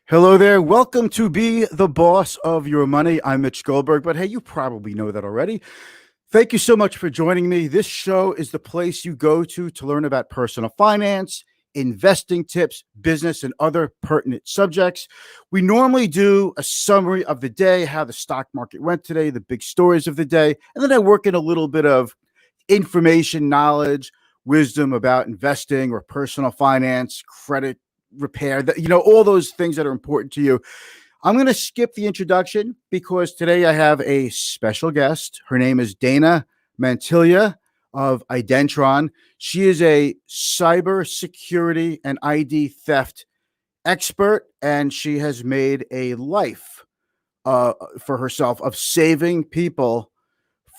Hello there. Welcome to Be the Boss of Your Money. I'm Mitch Goldberg, but hey, you probably know that already. Thank you so much for joining me. This show is the place you go to learn about personal finance, investing tips, business, and other pertinent subjects. We normally do a summary of the day, how the stock market went today, the big stories of the day, and then I work in a little bit of information, knowledge, wisdom about investing or personal finance, credit repair, all those things that are important to you. I'm going to skip the introduction because today I have a special guest. Her name is Dana Mantilia of Identron. She is a cybersecurity and ID theft expert, and she has made a life for herself of saving people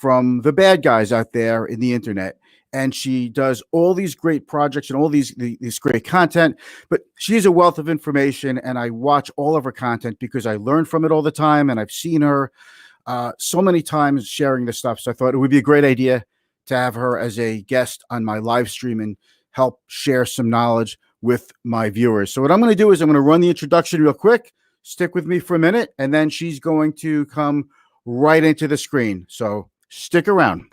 from the bad guys out there in the internet. And she does all these great projects and all these great content, but she's a wealth of information, and I watch all of her content because I learn from it all the time, and I've seen her so many times sharing this stuff. So I thought it would be a great idea to have her as a guest on my live stream and help share some knowledge with my viewers. So what I'm going to do is I'm going to run the introduction real quick. Stick with me for a minute, and then she's going to come right into the screen. So stick around.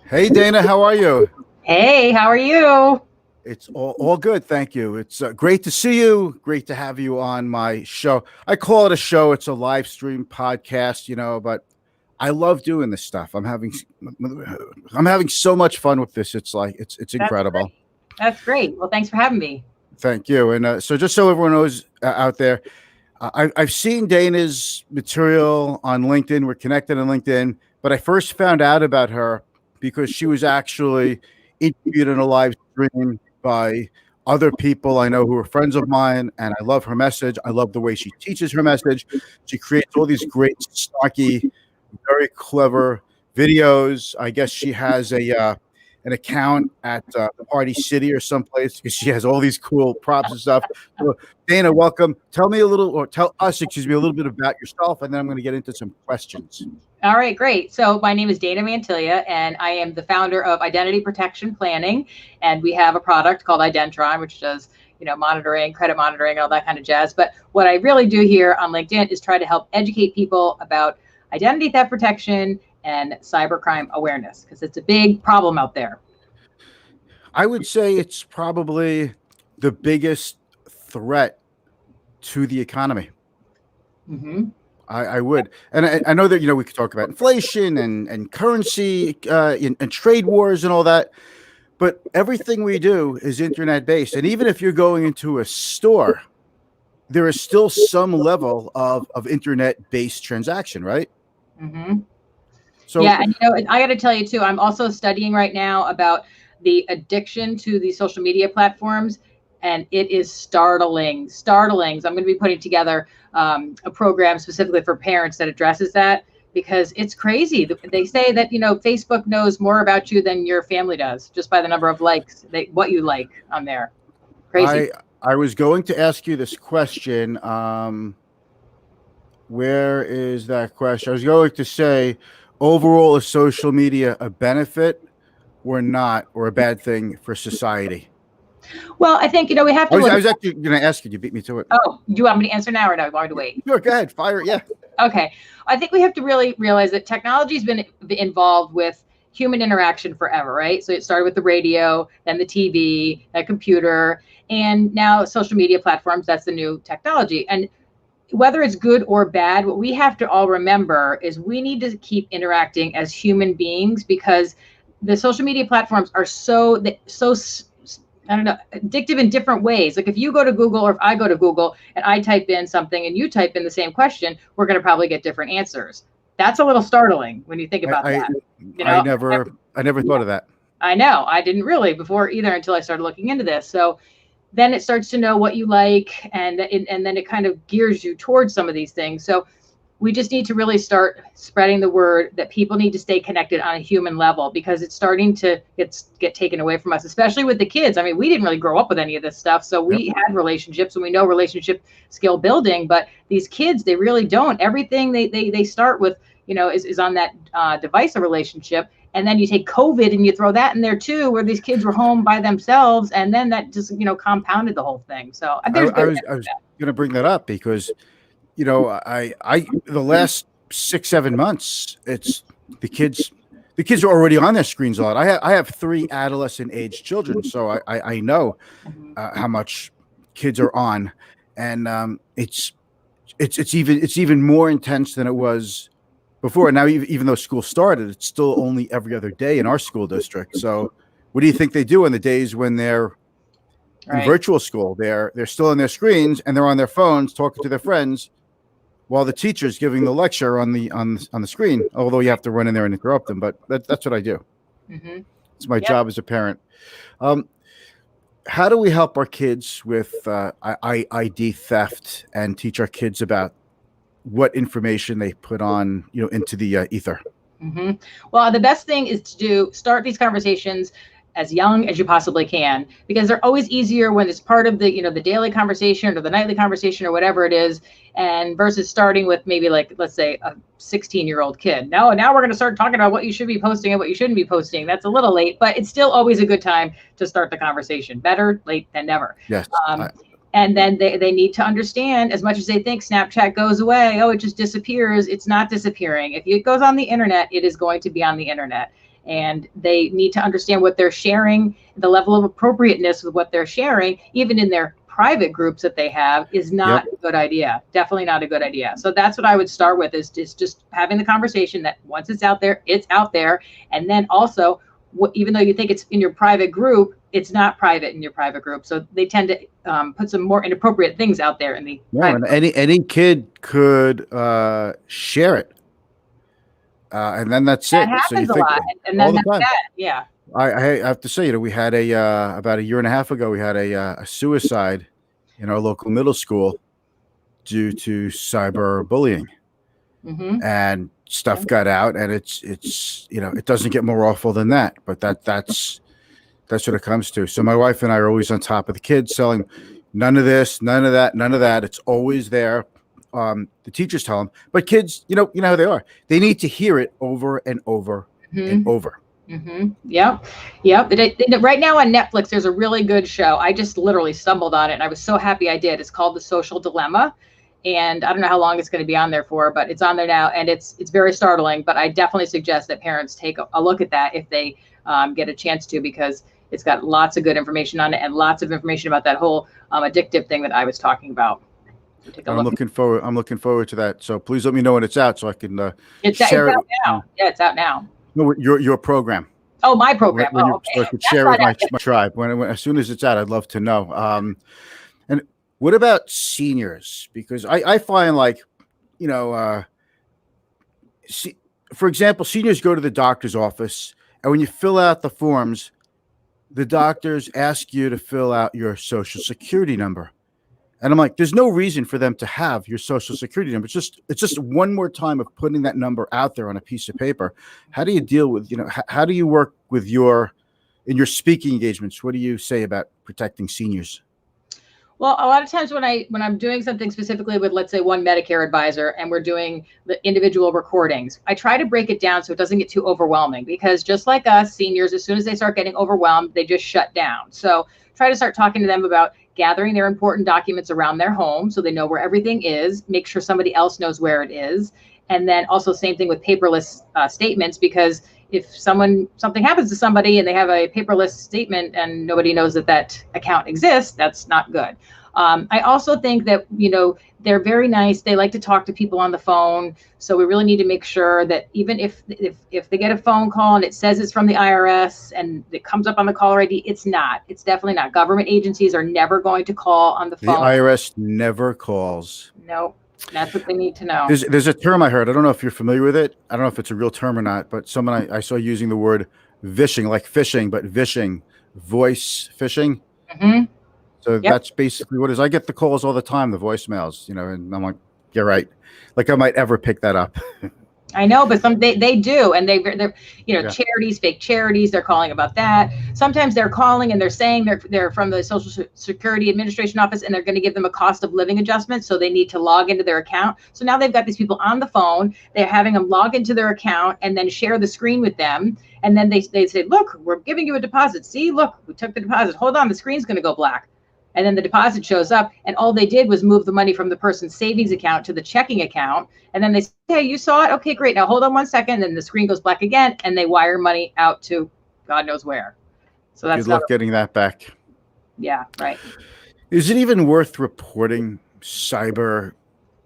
Hey, Dana, how are you? Hey, how are you? It's all good. Thank you. It's great to see you. Great to have you on my show. I call it a show. It's a live stream podcast, but I love doing this stuff. I'm having so much fun with this. It's incredible. That's great. Well, thanks for having me. Thank you. And so just so everyone knows out there, I've seen Dana's material on LinkedIn. We're connected on LinkedIn, but I first found out about her because she was actually interviewed in a live stream by other people I know who are friends of mine, and I love her message. I love the way she teaches her message. She creates all these great, snarky, very clever videos. I guess she has an account at Party City or someplace because she has all these cool props and stuff. So, Dana, welcome. Tell us, a little bit about yourself, and then I'm going to get into some questions. All right, great. So my name is Dana Mantilia, and I am the founder of Identity Protection Planning, and we have a product called Identron, which does monitoring, credit monitoring, all that kind of jazz. But what I really do here on LinkedIn is try to help educate people about identity theft protection and cybercrime awareness, because it's a big problem out there. I would say it's probably the biggest threat to the economy. Mm-hmm. I would. And I know that, we could talk about inflation and currency and trade wars and all that, but everything we do is internet based. And even if you're going into a store, there is still some level of internet based transaction, right? Mm-hmm. So yeah, and I got to tell you too, I'm also studying right now about the addiction to the social media platforms, and it is startling. So I'm going to be putting together a program specifically for parents that addresses that, because it's crazy. They say that Facebook knows more about you than your family does just by the number of likes, what you like on there. Crazy. I was going to ask you this question. Where is that question? I was going to say, overall, is social media a benefit or not, or a bad thing for society? Well, I think, we have to. I was actually going to ask you. You beat me to it. Oh, do you want me to answer now or no? I want to wait. Sure, go ahead. Fire. Yeah. Okay. I think we have to really realize that technology has been involved with human interaction forever, right? So it started with the radio, then the TV, the computer, and now social media platforms. That's the new technology. And whether it's good or bad, what we have to all remember is we need to keep interacting as human beings, because the social media platforms are so I don't know, addictive in different ways. Like if you go to Google, or if I go to Google and I type in something and you type in the same question, we're going to probably get different answers. That's a little startling when you think about that. I never thought of that. I know. I didn't really before either until I started looking into this. So then it starts to know what you like, and then it kind of gears you towards some of these things. So we just need to really start spreading the word that people need to stay connected on a human level, because it's starting to get taken away from us, especially with the kids. I mean, we didn't really grow up with any of this stuff, so we had relationships and we know relationship skill building, but these kids, they really don't. Everything they start with, is on that device of relationship. And then you take COVID and you throw that in there too, where these kids were home by themselves, and then that just compounded the whole thing. So I was going to bring that up because I the last 6-7 months, it's the kids are already on their screens a lot. I have 3 adolescent age children, so I know how much kids are on, and it's even more intense than it was before. Now, even though school started, it's still only every other day in our school district. So what do you think they do in the days when they're in virtual school? They're still on their screens and they're on their phones talking to their friends while the teacher's giving the lecture on the screen, although you have to run in there and interrupt them. But that's what I do. It's my job as a parent. How do we help our kids with ID theft and teach our kids about what information they put on, into the ether? Well, the best thing is to start these conversations as young as you possibly can, because they're always easier when it's part of the, the daily conversation or the nightly conversation or whatever it is, and versus starting with maybe, like, let's say a 16-year-old kid. Now we're going to start talking about what you should be posting and what you shouldn't be posting. That's a little late, but it's still always a good time to start the conversation. Better late than never. Yes. And then they need to understand, as much as they think Snapchat goes away, it just disappears. It's not disappearing. If it goes on the internet, it is going to be on the internet. And they need to understand what they're sharing, the level of appropriateness with what they're sharing, even in their private groups that they have, is not a good idea. Definitely not a good idea. So that's what I would start with, is just having the conversation that once it's out there, it's out there. And then also, even though you think it's in your private group, it's not private in your private group. So they tend to put some more inappropriate things out there in the private group. Any kid could share it. And then that's that it. Happens so a lot. And then that's that. Yeah. I have to say, we had about a year and a half ago, we had a suicide in our local middle school due to cyberbullying, and stuff got out, and it's it doesn't get more awful than that, but that's what it comes to. So my wife and I are always on top of the kids, telling none of this, none of that, none of that. It's always there. The teachers tell them, but kids, you know how they are. They need to hear it over and over and over. Yep. Right now on Netflix, there's a really good show. I just literally stumbled on it, and I was so happy I did. It's called The Social Dilemma, and I don't know how long it's going to be on there for, but it's on there now, and it's very startling. But I definitely suggest that parents take a look at that if they get a chance to, because it's got lots of good information on it, and lots of information about that whole addictive thing that I was talking about. I'm looking forward to that. So please let me know when it's out, so I can it's out now. Yeah, it's out now. No, your program. Oh, my program. Okay. So I could share it with my tribe. When as soon as it's out, I'd love to know. And what about seniors? Because I find, like, for example, seniors go to the doctor's office, and when you fill out the forms, the doctors ask you to fill out your social security number. And I'm like, there's no reason for them to have your social security number. It's just one more time of putting that number out there on a piece of paper. How do you deal with, how do you work with in your speaking engagements? What do you say about protecting seniors? Well, a lot of times when I'm doing something specifically with, let's say, one Medicare advisor, and we're doing the individual recordings, I try to break it down so it doesn't get too overwhelming, because just like us, seniors, as soon as they start getting overwhelmed, they just shut down. So try to start talking to them about gathering their important documents around their home so they know where everything is, make sure somebody else knows where it is. And then also same thing with paperless statements, because if something happens to somebody and they have a paperless statement and nobody knows that account exists, that's not good. I also think that, they're very nice. They like to talk to people on the phone. So we really need to make sure that even if they get a phone call and it says it's from the IRS and it comes up on the caller ID, it's not. It's definitely not. Government agencies are never going to call on the phone. The IRS never calls. No, that's what they need to know. There's a term I heard. I don't know if you're familiar with it. I don't know if it's a real term or not, but someone I saw using the word vishing, like fishing, but vishing, voice phishing. So that's basically what it is. I get the calls all the time, the voicemails, and I'm like, You're right. Like I might ever pick that up. I know, but they do, and they're Yeah. charities, fake charities. They're calling about that. Sometimes they're calling and they're saying they're from the Social Security Administration office, and they're going to give them a cost of living adjustment, so they need to log into their account. So now they've got these people on the phone. They're having them log into their account and then share the screen with them, and then they say, "Look, we're giving you a deposit. See, look, we took the deposit. Hold on, the screen's going to go black." And then the deposit shows up, and all they did was move the money from the person's savings account to the checking account. And then they say, "Hey, you saw it? Okay, great. Now hold on 1 second." And then the screen goes black again, and they wire money out to God knows where. So that's good luck getting that back. Yeah, right. Is it even worth reporting cyber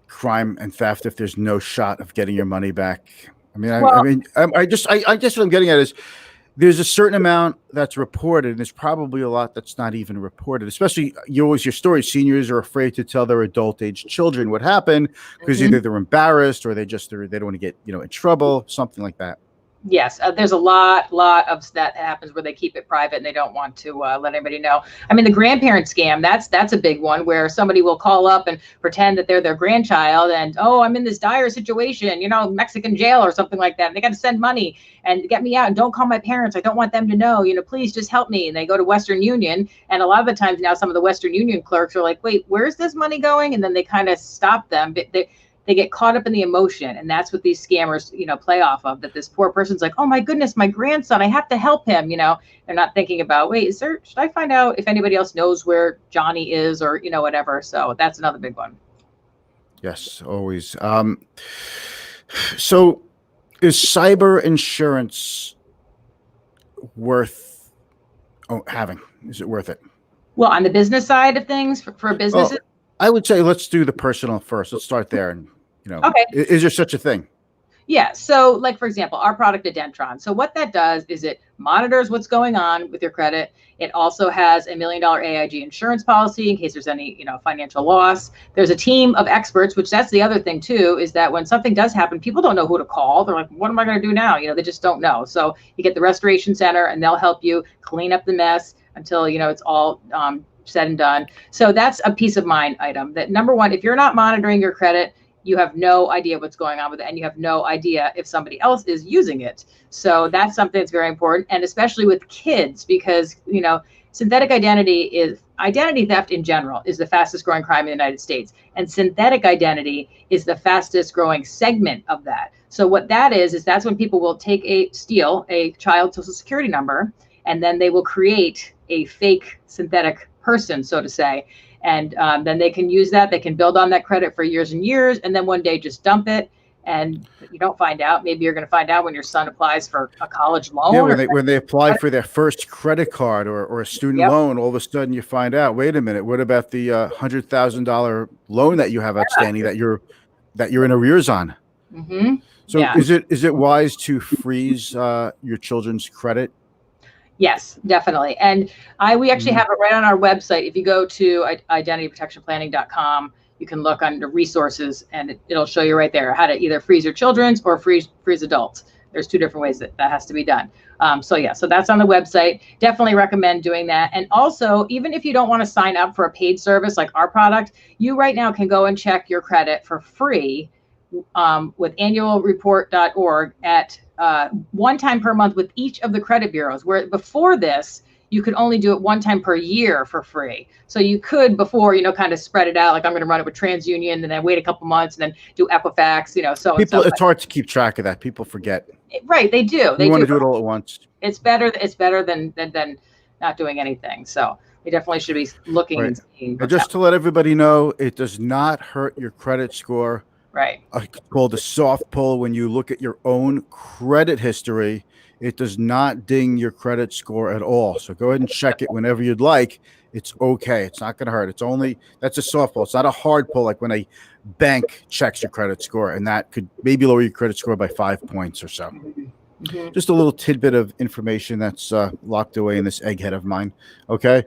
crime and theft if there's no shot of getting your money back? I mean, I guess what I'm getting at is there's a certain amount that's reported, and there's probably a lot that's not even reported. Especially, you always hear stories. Seniors are afraid to tell their adult-age children what happened because either they're embarrassed or they don't want to get in trouble, something like that. Yes, there's a lot of that happens where they keep it private and they don't want to let anybody know. I mean, the grandparent scam, that's a big one where somebody will call up and pretend that they're their grandchild and, "Oh, I'm in this dire situation, Mexican jail or something like that. And they got to send money and get me out, and don't call my parents. I don't want them to know, please just help me." And they go to Western Union, and a lot of the times now some of the Western Union clerks are like, "Wait, where's this money going?" And then they kind of stop them. They get caught up in the emotion, and that's what these scammers, play off of. That this poor person's like, "Oh my goodness, my grandson, I have to help him." They're not thinking about, wait, should I find out if anybody else knows where Johnny is or whatever. So that's another big one. Yes, always. So, is cyber insurance worth having? Is it worth it? Well, on the business side of things, for businesses. I would say let's do the personal first. Let's start there. And, okay. Is there such a thing? Yeah. So like, for example, our product Adentron. So what that does is it monitors what's going on with your credit. It also has $1 million AIG insurance policy in case there's any, financial loss. There's a team of experts, which that's the other thing too, is that when something does happen, people don't know who to call. They're like, what am I going to do now? They just don't know. So you get the restoration center and they'll help you clean up the mess until, it's all, said and done. So that's a peace of mind item. That number one, if you're not monitoring your credit, you have no idea what's going on with it, and you have no idea if somebody else is using it. So that's something that's very important, and especially with kids, because synthetic identity theft in general is the fastest growing crime in the United States, and synthetic identity is the fastest growing segment of that. So what that is that's when people will steal a child's social security number, and then they will create a fake synthetic person, so to say. And then they can use that. They can build on that credit for years and years, and then one day just dump it. And you don't find out. Maybe you're going to find out when your son applies for a college loan. Yeah, when they apply for their first credit card or a student loan, all of a sudden you find out, wait a minute, what about the $100,000 loan that you have outstanding that you're in arrears on? Mm-hmm. So is it wise to freeze your children's credit? Yes, definitely. And we actually have it right on our website. If you go to identityprotectionplanning.com, you can look under resources, and it'll show you right there how to either freeze your children's or freeze adults. There's two different ways that has to be done. So that's on the website. Definitely recommend doing that. And also, even if you don't want to sign up for a paid service like our product, you right now can go and check your credit for free with annualreport.org at one time per month with each of the credit bureaus, where before this, you could only do it one time per year for free. So you could before, kind of spread it out. Like I'm going to run it with TransUnion and then wait a couple months and then do Equifax, so people, it's hard to keep track of that. People forget. Right. They do. They want to do it all at once. It's better than not doing anything. So we definitely should be looking and seeing. And just to let everybody know, it does not hurt your credit score. Right. It's called a soft pull. When you look at your own credit history, it does not ding your credit score at all. So go ahead and check it whenever you'd like. It's okay. It's not going to hurt. That's a soft pull. It's not a hard pull like when a bank checks your credit score, and that could maybe lower your credit score by 5 points or so. Mm-hmm. Just a little tidbit of information that's locked away in this egghead of mine. Okay.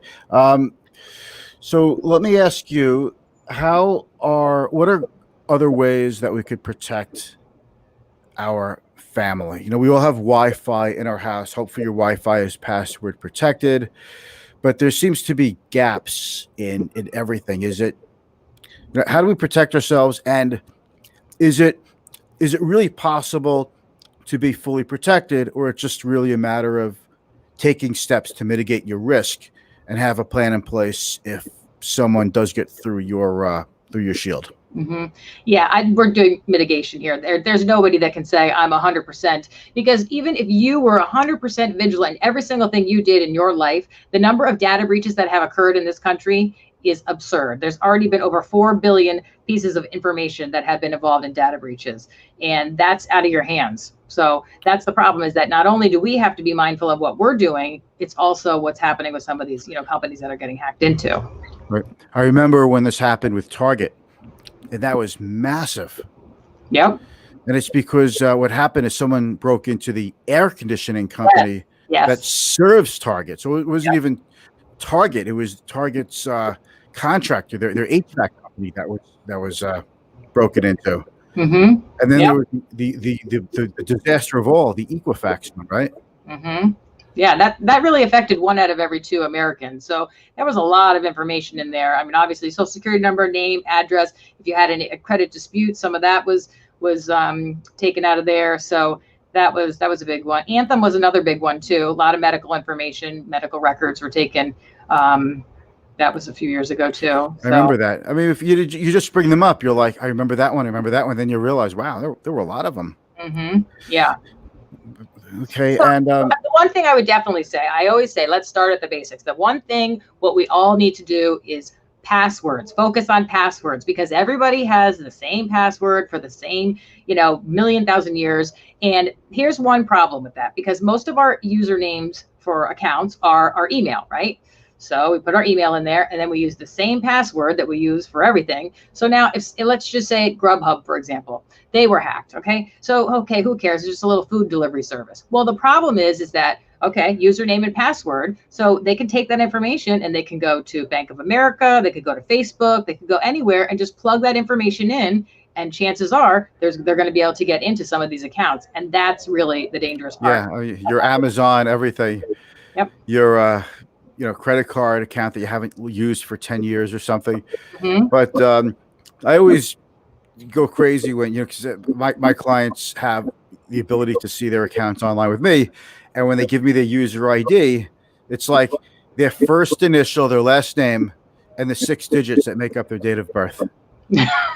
So let me ask you, what are other ways that we could protect our family? We all have Wi-Fi in our house. Hopefully your Wi-Fi is password protected, but there seems to be gaps in everything. Is it How do we protect ourselves? And is it really possible to be fully protected, or it's just really a matter of taking steps to mitigate your risk and have a plan in place if someone does get through your shield? Mm-hmm. Yeah, we're doing mitigation here. There's nobody that can say I'm 100%, because even if you were 100% vigilant in every single thing you did in your life, the number of data breaches that have occurred in this country is absurd. There's already been over 4 billion pieces of information that have been involved in data breaches, and that's out of your hands. So that's the problem, is that not only do we have to be mindful of what we're doing, it's also what's happening with some of these, companies that are getting hacked into. Right. I remember when this happened with Target, and that was massive. Yep. And it's because what happened is someone broke into the air conditioning company Yes. that serves Target. So it wasn't even Target; it was Target's contractor, their HVAC company that was broken into. Mm-hmm. And then there was the disaster of all, the Equifax one, right? Mm-hmm. Yeah, that really affected 1 out of every 2 Americans. So there was a lot of information in there. I mean, obviously, social security number, name, address. If you had a credit dispute, some of that was taken out of there. So that was a big one. Anthem was another big one too. A lot of medical information, medical records were taken. That was a few years ago too. So, I remember that. I mean, if you just bring them up, you're like, I remember that one. I remember that one. Then you realize, wow, there were a lot of them. Mm-hmm. Yeah. Okay. So, And the one thing I would definitely say, I always say, let's start at the basics. The one thing, what we all need to do is passwords. Focus on passwords, because everybody has the same password for the same, million, thousand years. And here's one problem with that, because most of our usernames for accounts are our email, right? So we put our email in there, and then we use the same password that we use for everything. So now, if let's just say Grubhub, for example, they were hacked. Okay, so who cares? It's just a little food delivery service. Well, the problem is that username and password. So they can take that information and they can go to Bank of America, they could go to Facebook, they could go anywhere and just plug that information in. And chances are they're going to be able to get into some of these accounts, and that's really the dangerous part. Yeah, your Amazon, everything. Yep. Your credit card account that you haven't used for 10 years or something. Mm-hmm. But I always go crazy when, because my clients have the ability to see their accounts online with me. And when they give me their user ID, it's like their first initial, their last name, and the 6 digits that make up their date of birth.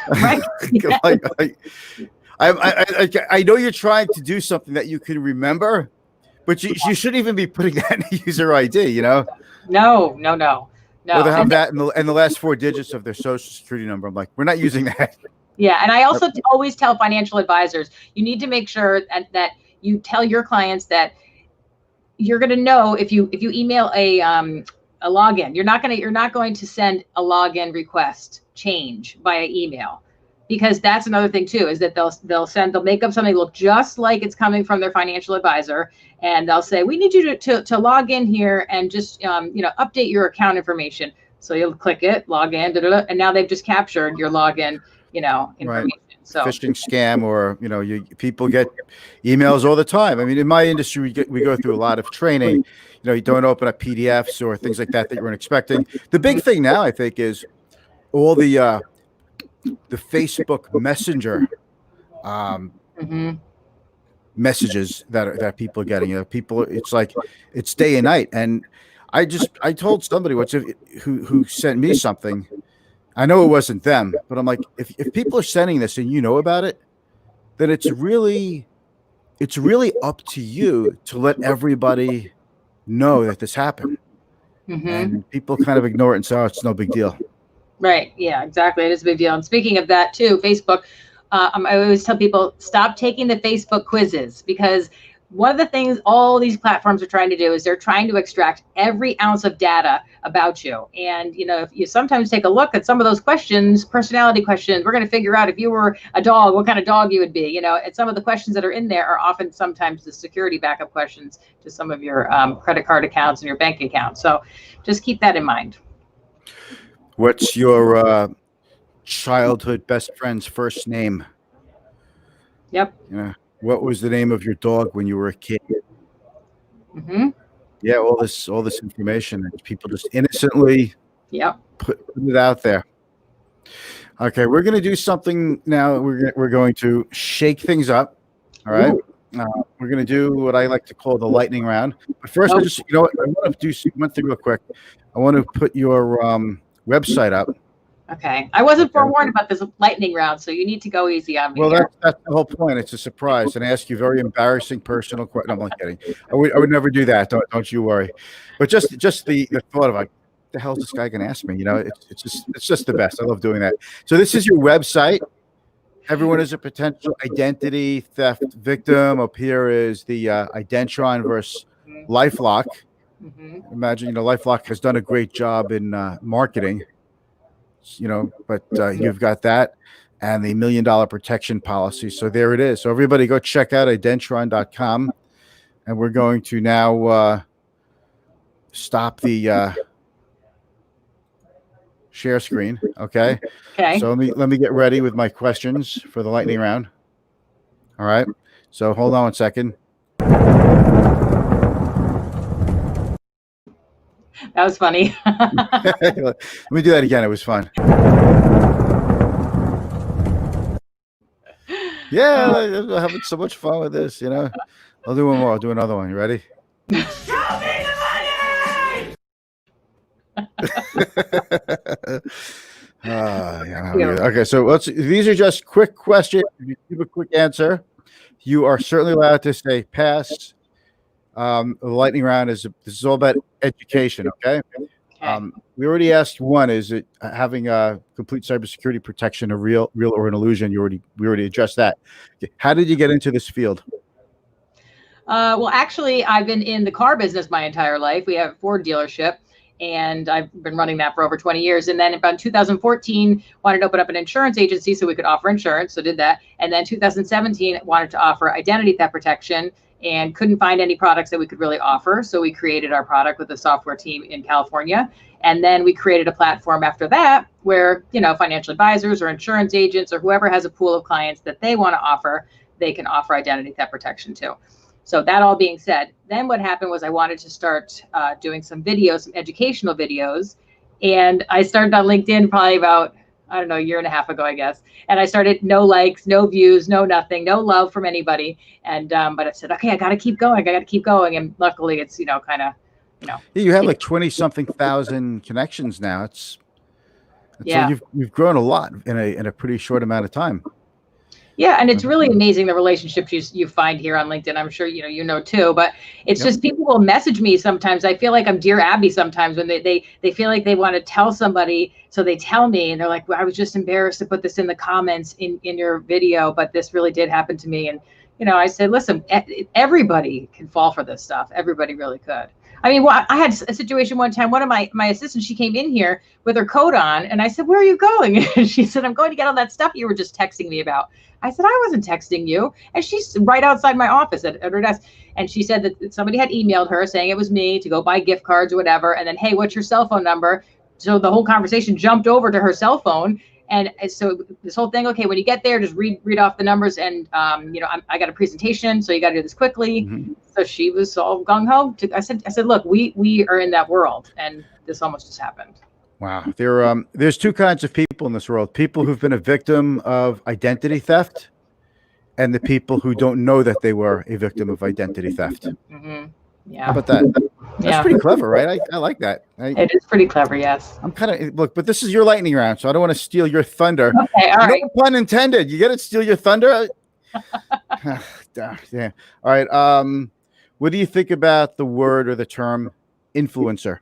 Right. I know you're trying to do something that you can remember, but you shouldn't even be putting that in the user ID, No. Or they have that and the last 4 digits of their social security number. I'm like, we're not using that. Yeah, and I also always tell financial advisors, you need to make sure that you tell your clients that you're going to know if you email a login, you're not going to send a login request change via email, because that's another thing too, is that they'll make up something look just like it's coming from their financial advisor, and they'll say, we need you to log in here and just update your account information. So you'll click it, log in, and now they've just captured your login information. Right. So phishing scam, or people get emails all the time. I mean, in my industry, we go through a lot of training. You don't open up PDFs or things like that you weren't expecting. The big thing now, I think, is all the Facebook Messenger messages that people are getting. People, it's like it's day and night. And I told somebody who sent me something. I know it wasn't them, but I'm like, if people are sending this and you know about it, then it's really up to you to let everybody know that this happened. Mm-hmm. And people kind of ignore it and say, oh, it's no big deal. Right. Yeah, exactly. It is a big deal. And speaking of that too, Facebook, I always tell people, stop taking the Facebook quizzes, because one of the things all these platforms are trying to do is they're trying to extract every ounce of data about you. And, if you sometimes take a look at some of those questions, personality questions, we're going to figure out if you were a dog, what kind of dog you would be. And some of the questions that are in there are often sometimes the security backup questions to some of your credit card accounts and your bank accounts. So just keep that in mind. What's your childhood best friend's first name? Yep. What was the name of your dog when you were a kid? Mm-hmm. Yeah, all this information that people just innocently put it out there. Okay, we're going to do something now. We're going to shake things up. All right. We're going to do what I like to call the lightning round. But first, I just, you know what, I want to do one thing real quick. I want to put your website up. Okay. I wasn't forewarned about this lightning round, so you need to go easy on me. Well, that's the whole point. It's a surprise, and I ask you very embarrassing personal questions. No, I'm not kidding. I would never do that. Don't you worry. But just the thought of like, the hell is this guy going to ask me? You know, it's just the best. I love doing that. So this is your website. Everyone is a potential identity theft victim. Up here is the Identron versus LifeLock. Imagine, you know, LifeLock has done a great job in marketing. You know, but you've got that and the $1 million protection policy. So there it is. So everybody go check out identron.com, and we're going to now stop the share screen. Okay. So let me get ready with my questions for the lightning round. All right. So hold on one second. That was funny. Let me do that again. It was fun. Yeah, I'm having so much fun with this, you know. I'll do one more. I'll do another one. You ready? Show me the money! Yeah. Okay, so these are just quick questions. If you give a quick answer, you are certainly allowed to say pass. The lightning round this is all about education. Okay. We already asked one. Is it having a complete cybersecurity protection, a real or an illusion? We already addressed that. Okay. How did you get into this field? Well, actually, I've been in the car business my entire life. We have a Ford dealership, and I've been running that for over 20 years. And then about 2014, wanted to open up an insurance agency so we could offer insurance. So did that. And then 2017, wanted to offer identity theft protection and couldn't find any products that we could really offer. So we created our product with a software team in California. And then we created a platform after that where, you know, financial advisors or insurance agents or whoever has a pool of clients that they want to offer, they can offer identity theft protection too. So that all being said, then what happened was I wanted to start doing some videos, some educational videos. And I started on LinkedIn probably about, I don't know, a year and a half ago, I guess. And I started no likes, no views, no nothing, no love from anybody. And but I said, okay, I got to keep going. I got to keep going. And luckily it's, you know, kind of, you know. Yeah, you have like 20 something thousand connections now. Yeah. So you've grown a lot in a pretty short amount of time. Yeah, and it's really amazing the relationships you find here on LinkedIn. I'm sure you know too, but it's just people will message me sometimes. I feel like I'm Dear Abby sometimes when they feel like they want to tell somebody, so they tell me, and they're like, well, I was just embarrassed to put this in the comments in your video, but this really did happen to me. And you know, I said, listen, everybody can fall for this stuff. Everybody really could. I mean, well, I had a situation one time, one of my assistants, she came in here with her coat on, and I said, where are you going? And she said, I'm going to get all that stuff you were just texting me about. I said, I wasn't texting you. And she's right outside my office at her desk. And she said that somebody had emailed her saying it was me to go buy gift cards or whatever. And then, hey, what's your cell phone number? So the whole conversation jumped over to her cell phone. And so this whole thing, okay, when you get there, just read off the numbers. And, you know, I got a presentation, so you got to do this quickly. Mm-hmm. So she was all gung-ho. I said, look, we are in that world. And this almost just happened. Wow. There's two kinds of people in this world. People who've been a victim of identity theft and the people who don't know that they were a victim of identity theft. Mm-hmm. Yeah. How about that? That's pretty clever, right? I like that. It is pretty clever, yes. I'm kind of, look, but this is your lightning round, so I don't want to steal your thunder. Okay, all right. No pun intended. You got to steal your thunder? Yeah. All right. What do you think about the word or the term influencer?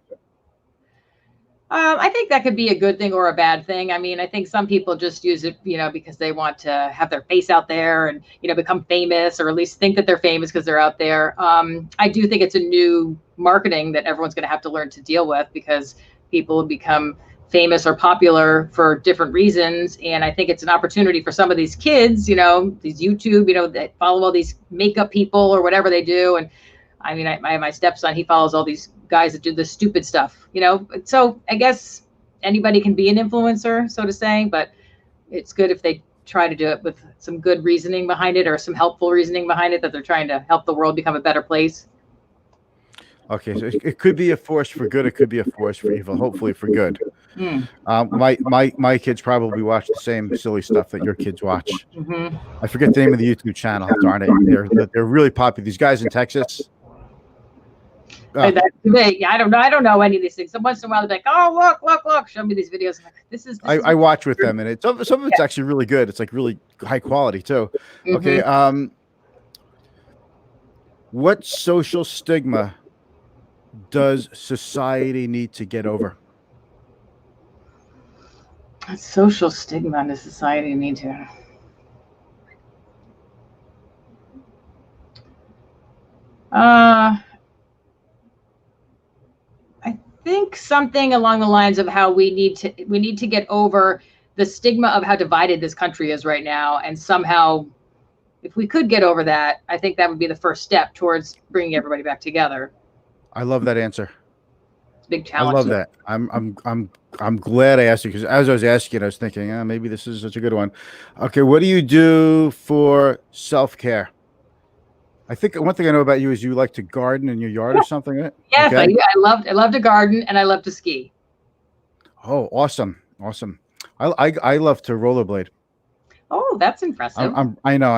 I think that could be a good thing or a bad thing. I mean, I think some people just use it, you know, because they want to have their face out there and, you know, become famous, or at least think that they're famous because they're out there. I do think it's a new marketing that everyone's going to have to learn to deal with, because people become famous or popular for different reasons. And I think it's an opportunity for some of these kids, you know, these YouTube, you know, that follow all these makeup people or whatever they do. And I mean, my stepson, he follows all these guys that do the stupid stuff, you know. So I guess anybody can be an influencer, so to say, but it's good if they try to do it with some good reasoning behind it, or some helpful reasoning behind it, that they're trying to help the world become a better place. Okay, so it could be a force for good. It could be a force for evil, hopefully for good. Mm. My kids probably watch the same silly stuff that your kids watch. Mm-hmm. I forget the name of the YouTube channel. Darn it, they're really popular. These guys in Texas. Yeah, I don't know any of these things. So once in a while they're like, oh, look, show me these videos. I'm like, this is I watch with them, and some of it's actually really good. It's like really high quality too. Mm-hmm. Okay. What social stigma does society need to get over? What social stigma does society need to? I think something along the lines of how we need to get over the stigma of how divided this country is right now, and somehow, if we could get over that, I think that would be the first step towards bringing everybody back together. I love that answer. It's a big challenge. I love that. I'm glad I asked you, because as I was asking, I was thinking, maybe this is such a good one. Okay, what do you do for self-care? I think one thing I know about you is you like to garden in your yard or something, right? Yes, okay. I love to garden, and I love to ski. Oh, awesome. I love to rollerblade. Oh, that's impressive. I know.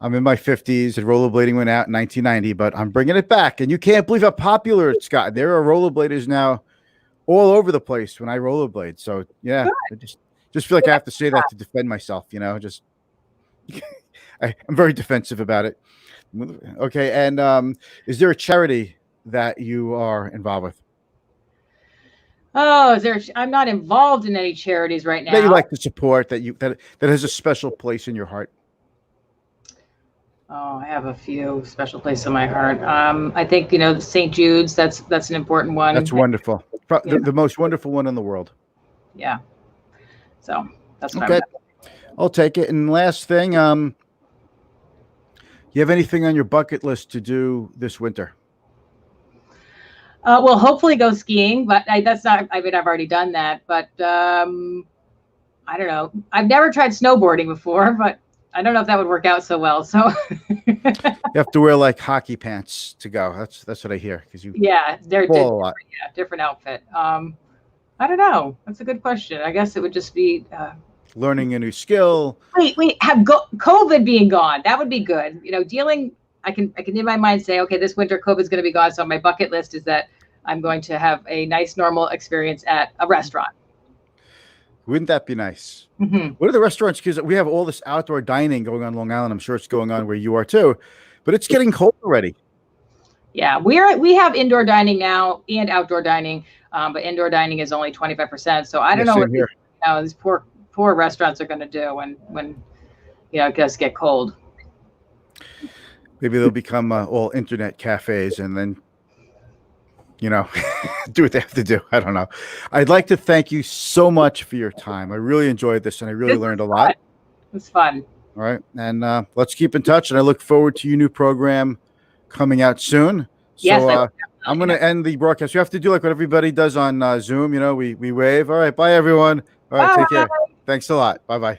I'm in my 50s, and rollerblading went out in 1990, but I'm bringing it back, and you can't believe how popular it's gotten. There are rollerbladers now all over the place when I rollerblade. So yeah, I just feel like I have to say that to defend myself. Just I'm very defensive about it. Okay, and is there a charity that you are involved with? Oh, I'm not involved in any charities right now. That you like to support, that has a special place in your heart? Oh, I have a few special places in my heart. I think St. Jude's. That's an important one. That's wonderful. The most wonderful one in the world. Yeah. So that's what okay. I'll take it. And last thing, you have anything on your bucket list to do this winter? Well, hopefully go skiing, but that's not. I mean, I've already done that, but I don't know. I've never tried snowboarding before, but I don't know if that would work out so well. So you have to wear like hockey pants to go. That's what I hear, because they're different outfit. I don't know. That's a good question. I guess it would just be learning a new skill. Wait, have COVID being gone. That would be good. I can in my mind say, okay, this winter COVID's going to be gone. So my bucket list is that I'm going to have a nice, normal experience at a restaurant. Wouldn't that be nice? Mm-hmm. What are the restaurants? Because we have all this outdoor dining going on Long Island. I'm sure it's going on where you are too, but it's getting cold already. Yeah, we have indoor dining now and outdoor dining, but indoor dining is only 25%. So I don't know what these poor restaurants are going to do when it does get cold. Maybe they'll become all internet cafes, and then do what they have to do. I don't know. I'd like to thank you so much for your time. I really enjoyed this, and I really learned a lot. It was fun. All right, and let's keep in touch, and I look forward to your new program coming out soon. Yes, so I'm going to end the broadcast. You have to do like what everybody does on Zoom. We wave. All right, bye everyone. All right, take care. Thanks a lot. Bye-bye.